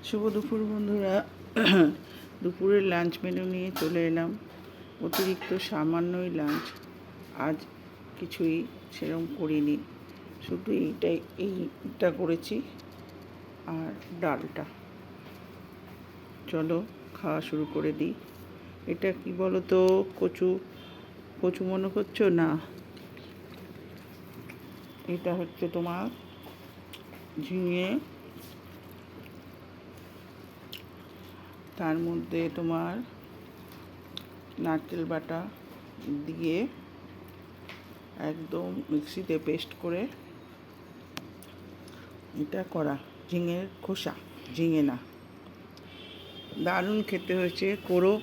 শুভ দুপুর বন্ধুরা। দুপুরের লাঞ্চ মেনু নিয়ে চলে এলাম। অতিরিক্ত সামান্যই লাঞ্চ, আজ কিছুই সেরকম করিনি, শুধু এইটা করেছি আর ডালটা। চলো খাওয়া শুরু করে দিই। এটা কি বলো তো, কচু কচু মনে করছো না? এটা হচ্ছে তোমার ঝিঙে, তার মধ্যে তোমার নারকেল বাটা দিয়ে একদম মিক্সিতে পেস্ট করে এটা করা। ঝিঙের খোসা, ঝিঙে না, দারুণ খেতে হয়েছে। করো।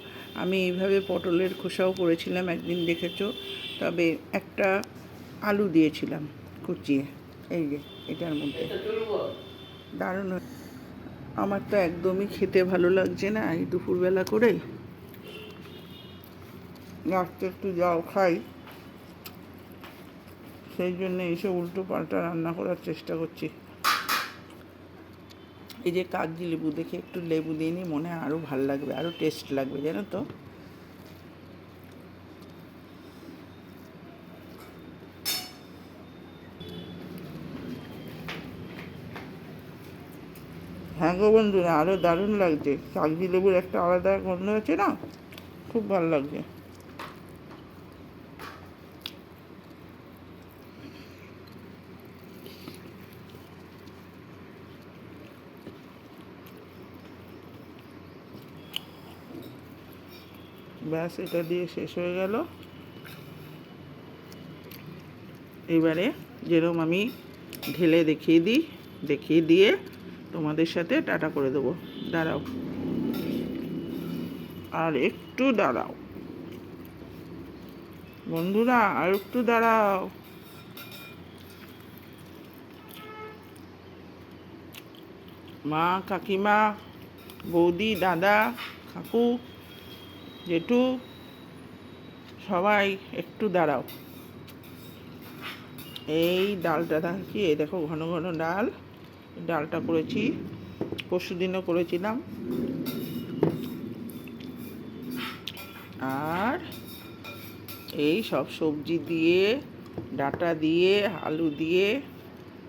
আমি এইভাবে পটলের খোসাও করেছিলাম একদিন, দেখেছো। তবে একটা আলু দিয়েছিলাম কুচিয়ে, এই যে এটার মধ্যে। দারুণ। আমার তো একদমই খেতে ভালো লাগছে না এই দুপুরবেলা করে, রাত্রে একটু যাও খাই, সেই জন্য এইসব উল্টো পাল্টা রান্না করার চেষ্টা করছি। এই যে কাগজি লেবু, দেখে একটু লেবু দিয়ে নিই, মনে হয় আরও ভাল লাগবে, আরও টেস্ট লাগবে, জানো তো। হ্যাঁ গো বন্ধুরা, আরও দারুণ লাগছে। কাগজি লেবুর একটা আলাদা গন্ধ আছে না, খুব ভালো লাগছে। ব্যাস, এটা দিয়ে শেষ হয়ে গেল। এবারে যেরকম আমি ঢেলে দেখিয়ে দিয়ে তোমাদের সাথে টাটা করে দেবো। দাঁড়াও, আর একটু দাঁড়াও বন্ধুরা, আর একটু দাঁড়াও। মা, কাকিমা, বৌদি, দাদা, কাকু, জেঠু, সবাই একটু দাঁড়াও। এই ডালটা দেখি, এই দেখো ঘন ঘন ডালটা করেছি, পরশু দিনও করেছিলাম। আর এই সব সবজি দিয়ে, ডাঁটা দিয়ে, আলু দিয়ে,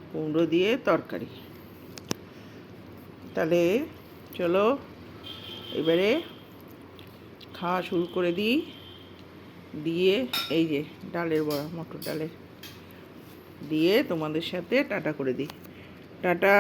কুমড়ো দিয়ে তরকারি। তাহলে চলো এবারে খাওয়া শুরু করে দিই। দিয়ে এই যে ডালের বড়া, মটর ডালের দিয়ে তোমাদের সাথে টাটা করে দিই। টাটা।